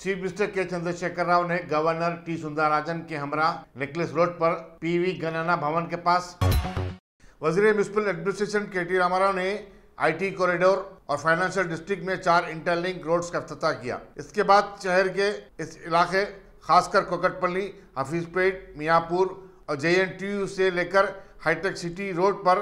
Chief minister के चंद्रशेखर राव ने governor T Soundararajan के हमरा नेकलेस रोड पर पीवी गणना भवन के पास वजीर म्युनिसिपल एडमिनिस्ट्रेशन के.टी. रामाराव ने आईटी कॉरिडोर और फाइनेंशियल डिस्ट्रिक्ट में 4 इंटरलिंक रोड्स का इफ्तिताह किया। इसके बाद शहर के इस इलाके खासकर कोकटपल्ली, हफीजपेट, मियाँपुर और JNTU से लेकर हाईटेक सिटी रोड पर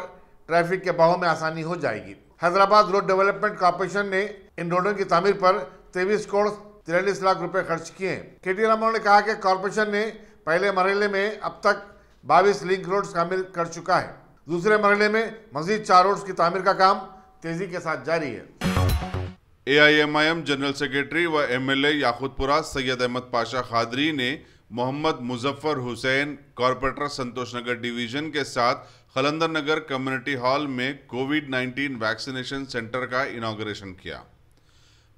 ट्रैफिक के बहाव में आसानी हो जाएगी। हैदराबाद रोड डेवलपमेंट कॉर्पोरेशन ने इन रोडों की तामीर पर 23 करोड़ 43 लाख रुपए खर्च किए हैं। के.टी. रामाराव ने कहा कि कॉर्पोरेशन ने पहले मरहले में अब तक 22 लिंक रोड्स तामीर कर चुका है। दूसरे मरहले में मजीद 4 रोड्स की तामीर का काम तेजी के साथ जारी है। AIMIM जनरल सेक्रेटरी व MLA याकूतपुरा सैयद अहमद पाशा खादरी ने मोहम्मद मुजफ्फर हुसैन कॉरपोरेटर संतोष नगर डिवीजन के साथ खलंदर नगर कम्युनिटी हॉल में कोविड-19 वैक्सीनेशन सेंटर का इनॉग्रेशन किया।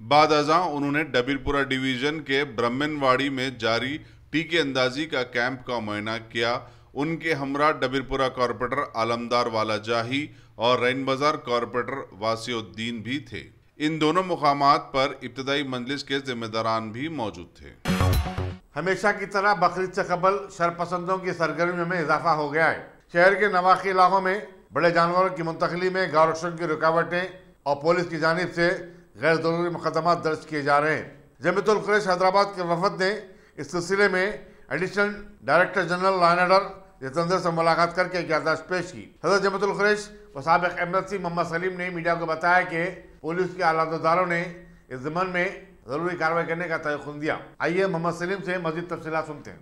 बाद अज़ां उन्होंने डबीरपुरा डिवीजन के ब्रह्मनवाड़ी में जारी टीके अंदाजी का कैंप का मुआयना किया। उनके हमरा डबीरपुरा कॉरपोरेटर आलमदार वाला जाही और रैन बाजार कॉरपोरेटर वासिउद्दीन भी थे। इन दोनों मुकामात पर इब्तदाई मजलिस के जिम्मेदारान भी मौजूद थे। हमेशा की तरह बकरीद से कबल शरपसंदों की सरगर्मियों में इजाफा हो गया है। शहर के नवाखी इलाकों में बड़े जानवरों की मुंतकली में गौरक्षण की रुकावटें और पुलिस की जानिब से गैर जरूरी मुकदमा दर्ज किए जा रहे हैं। जमीयतुल कुरैश हैदराबाद के वफद ने इस सिलसिले में additional director general law and order Jitendra से मुलाकात करके एक याददाश्त पेश की। सदर जमीयतुल कुरैश व साबिक MLC मोहम्मद सलीम ने मीडिया को बताया कि पुलिस के आलादारों ने इस ज़मन में जरूरी कार्रवाई करने का तयख्खुन दिया। आइए मोहम्मद सलीम से मजीद तफसीलात सुनते हैं।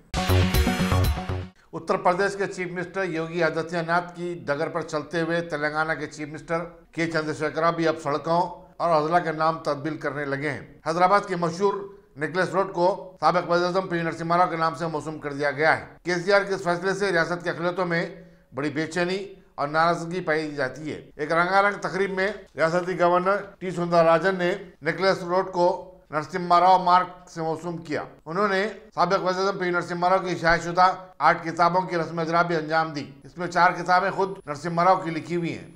उत्तर प्रदेश के चीफ मिनिस्टर योगी आदित्यनाथ की डगर पर चलते हुए तेलंगाना के चीफ मिनिस्टर के चंद्रशेखर राव भी अब सड़कों और अजला के नाम तब्दील करने लगे हैं। हैदराबाद के मशहूर नेकलेस रोड को साबिक वज़ीर-ए-आज़म पी नरसिम्हा राव के नाम से मौसूम कर दिया गया है। केसीआर के इस फैसले से रियासत की अक़लियतों में बड़ी बेचैनी और नाराजगी पाई जाती है। एक रंगारंग तकरीब में रियासती गवर्नर टी सुंदरराजन ने नेकलेस रोड को नरसिम्हा राव मार्ग से मौसूम किया। उन्होंने साबिक वज़ीर-ए-आज़म पी नरसिम्हा राव की शायदशुदा 8 किताबों की रस्म इजरा भी अंजाम दी। इसमें 4 किताबें खुद नरसिम्हा राव की लिखी हुई हैं।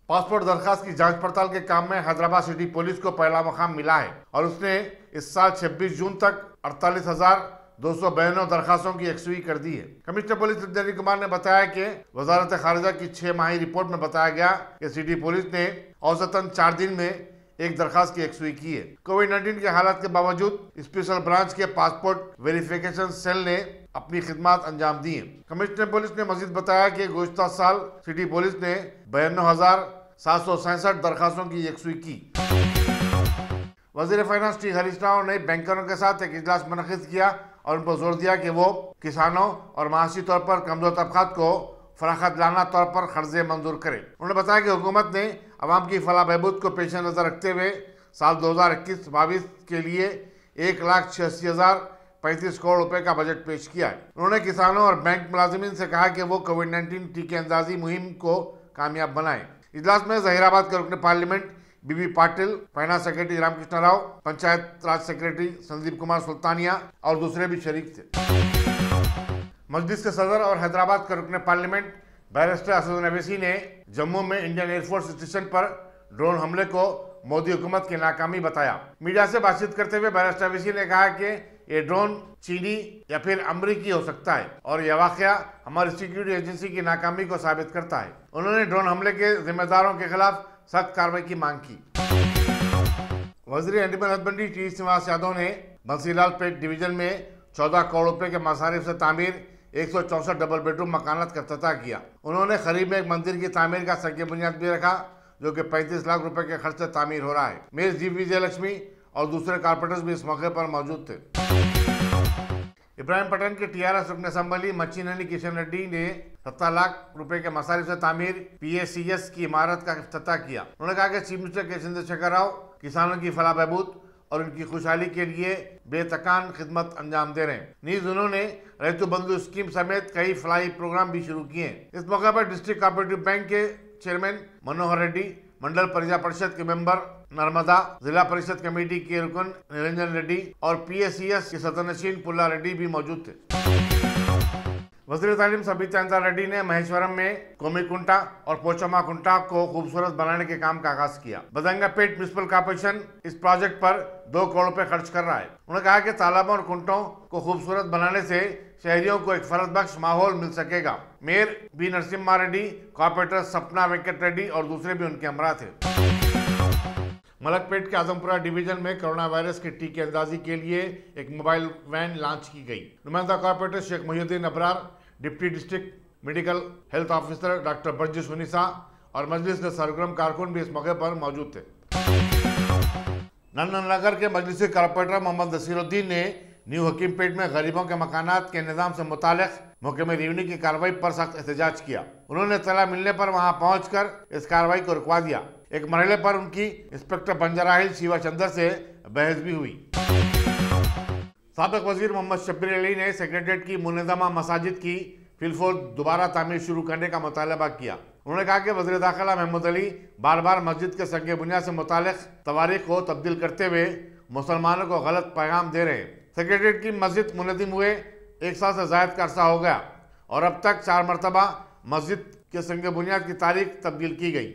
पासपोर्ट दरखास्त की जांच पड़ताल के काम में हैदराबाद सिटी पुलिस को पहला मुकाम मिला है और उसने इस साल 26 जून तक 48,292 दरखास्तों की यकसुई कर दी है। कमिश्नर पुलिस दिलीप कुमार ने बताया कि वजारत खारिजा की 6 माही रिपोर्ट में बताया गया कि सिटी पुलिस ने औसतन 4 दिन में एक दरखास्त की यकसुई की है। कोविड-19 के हालात के बावजूद स्पेशल ब्रांच के पासपोर्ट वेरिफिकेशन सेल ने अपनी खिदमत अंजाम दी है। कमिश्नर पुलिस ने मजीद बताया कि गुज़िश्ता साल सिटी पुलिस ने 52,767 दरखास्तों की यकसुई की। वज़ीर फाइनेंस टी हरीश राव ने बैंकरों के साथ एक इजलास मुनक़िद किया और उन पर जोर दिया कि वो किसानों और माशी तौर पर कमजोर तबकात को फराखत लाना तौर पर कर्जे मंजूर करे। उन्होंने बताया कि हुकूमत ने अवाम की फलाह बहबूद को पेश नज़र रखते हुए साल 2021-22 के लिए 1,86,035 करोड़ रुपए का बजट पेश किया है। उन्होंने किसानों और बैंक मुलाजिमीन से कहा कि वो कोविड-19 टीके अंदाजी मुहिम को कामयाब बनाएं। इजलास में जहीराबाद के रुकन पार्लियामेंट बीबी पाटिल, फाइनेंस सेक्रेटरी रामकृष्ण राव, पंचायत राज सेक्रेटरी संदीप कुमार सुल्तानिया और दूसरे भी शरीक थे। मजलिस के सदर और हैदराबाद के रुकन पार्लियामेंट बैरिस्टर असद अवैसी ने जम्मू में इंडियन एयरफोर्स स्टेशन पर ड्रोन हमले को मोदी हुकूमत की नाकामी बताया। मीडिया से बातचीत करते हुए बैरिस्टर अवैसी ने कहा कि ये ड्रोन चीनी या फिर अमरीकी हो सकता है और यह वाकया हमारी सिक्योरिटी एजेंसी की नाकामी को साबित करता है। उन्होंने ड्रोन हमले के जिम्मेदारों के खिलाफ सख्त कार्रवाई की मांग की। वज़ीर animal husbandry T Srinivas Yadav ने बंसीलाल पेट डिवीजन में 14 करोड़ रुपए के मसारिफ से तामीर 164 डबल बेडरूम मकानात का इफ्तिताह किया। उन्होंने करीब में एक मंदिर की तामीर का सगे बुनियाद भी रखा जो कि 35 लाख रुपए के खर्च से तामीर हो रहा है। मेयर जी विजयलक्ष्मी और दूसरे कारपोरेटर्स भी इस मौके पर मौजूद थे। इब्राहिमपट्टनम के TRS रुकन असम्बली मच्छीननी किशन रेड्डी ने 17 लाख रुपए के मसारिफ से तामीर PACS की इमारत का इफ्तिताह किया। उन्होंने कहा कि चीफ मिनिस्टर के चंद्रशेखर राव किसानों की फलाह बहबूद और उनकी खुशहाली के लिए बेतकान खिदमत अंजाम दे रहे हैं। नीज उन्होंने रैतु बंधु स्कीम समेत कई फलाही प्रोग्राम भी शुरू किए। इस मौके पर डिस्ट्रिक्ट कोऑपरेटिव बैंक के चेयरमैन मनोहर रेड्डी, मंडल परिजा परिषद के मेंबर नर्मदा, जिला परिषद कमेटी के रुकन निरंजन रेड्डी और PACS के सदरनशीन पुल्ला रेड्डी भी मौजूद थे। वज़ीर तालीम सबिता इंद्रा रेड्डी ने महेश्वरम में कोमीकुंटा और पोचमाकुंटा को खूबसूरत बनाने के काम का आगाज किया। बदंगापेट म्युनिसिपल कॉर्पोरेशन इस प्रोजेक्ट पर 2 करोड़ रुपए खर्च कर रहा है। उन्होंने कहा कि तालाबों और कुंटों को खूबसूरत बनाने से शहरियों को एक फर्ज बख्श माहौल मिल सकेगा। Mayor B Narasimha Reddy, corporator Sapna Venkat Reddy और दूसरे भी उनके हमरा थे। मलकपेट के आजमपुरा डिवीजन में कोरोना वायरस के टीके अंदाजी के लिए एक मोबाइल वैन लॉन्च की गई। नुमाइंदा corporator Sheikh Mohiuddin Abrar, deputy district medical health officer doctor Barjish Unisa और मजलिस के सरगर्म कारकुन भी इस मौके पर मौजूद थे। नंदनगर के मजलिसी कॉर्पोरेटर मोहम्मद नसीरुद्दीन ने न्यू हकीमपेट में गरीबों के मकानात के निजाम से मुतालिक महकमे रेवन्यू की कार्रवाई पर सख्त एहतजाज किया। उन्होंने तला मिलने पर वहां पहुंचकर इस कार्रवाई को रुकवा दिया। एक मरहले पर उनकी इंस्पेक्टर बंजाराहिल शिवा चंदर से बहस भी हुई। साबिक वजीर मोहम्मद शब्बीर अली ने सेक्रेटरीट की मुनज़्ज़मा मसाजिद की फिलफोल दोबारा तामीर शुरू करने का मुतालबा किया। उन्होंने कहा कि वज़ीर दाखिला महमूद अली बार बार मस्जिद के संग बुनियाद से मुतालिक तवारीख को तब्दील करते हुए मुसलमानों को गलत पैगाम दे रहे हैं। सेक्रेटरीट की मस्जिद मुनज़्ज़म हुए 1 साल से ज़ायद का अरसा हो गया और अब तक 4 मरतबा मस्जिद के संग बुनियाद की तारीख तब्दील की गई।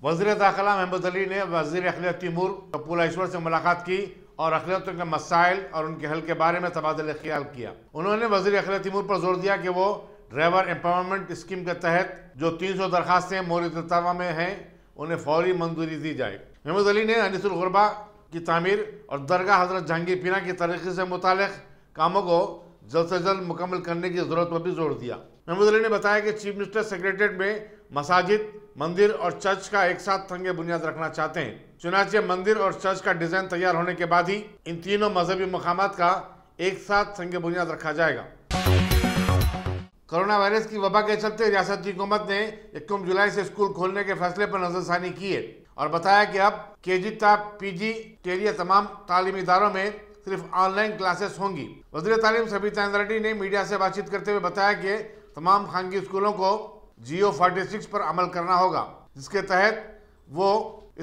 वज़ीर दाखिला महमूद अली ने वज़ीर अखिलियत तैमूर कपूला ईश्वर से मुलाकात की और अखिलियतों के मसाइल और उनके हल के बारे में तबादला ख्याल किया। उन्होंने वज़ीर अखिलियत तैमूर पर जोर दिया कि वो ड्राइवर एम्पावरमेंट स्कीम के तहत जो 300 दरखास्तें मौजूद तवा में हैं उन्हें फौरी मंजूरी दी जाए। महमूद अली ने अनीसुल गुरबा की तामीर और दरगाह हजरत जहांगीर पीरा की तरक्की से मुतालिक कामों को जल्द से जल्द मुकम्मल करने की जरूरत पर भी जोर दिया। महमूद अली ने बताया कि चीफ मिनिस्टर सेक्रेटरीट में मसाजिद, मंदिर और चर्च का एक साथ संगे बुनियाद रखना चाहते हैं। चुनांचे मंदिर और चर्च का डिजाइन तैयार होने के बाद ही इन तीनों मजहबी मकामात का एक साथ संगे बुनियाद रखा जाएगा। कोरोना वायरस की वबा के चलते रियासत की हुकूमत ने 21 जुलाई से स्कूल खोलने के फैसले पर नजरसानी की है और बताया कि अब केजी तक पीजी के लिए तमाम तालीमी इदारों में सिर्फ ऑनलाइन क्लासेस होंगी। वज़ीर तालीम सबिता इंद्रा रेड्डी ने मीडिया से बातचीत करते हुए बताया कि तमाम खानगी स्कूलों को जियो 46 पर अमल करना होगा, जिसके तहत वो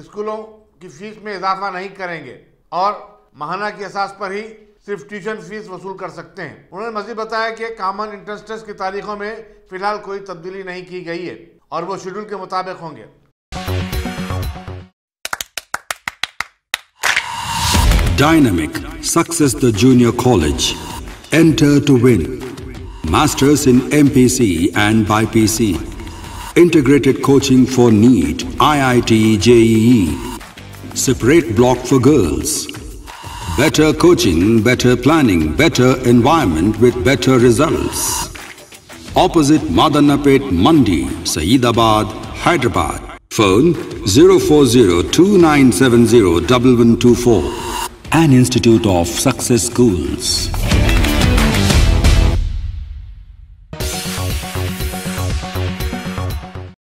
स्कूलों की फीस में इजाफा नहीं करेंगे और माहाना की असास पर ही सिर्फ ट्यूशन फीस वसूल कर सकते हैं। उन्होंने मज़ीद बताया कि कॉमन एंट्रेंस टेस्ट की तारीखों में फिलहाल कोई तब्दीली नहीं की गई है और वो शेड्यूल के मुताबिक होंगे। Dynamic Success the Junior College. Enter to win. Masters in MPC and BPC. Integrated coaching for NEET, IIT, JEE. Separate block for girls. Better coaching, better planning, better environment with better results. Opposite Madanapet Mandi, Saeedabad, Hyderabad. Phone 04029701124. An Institute of Success Schools.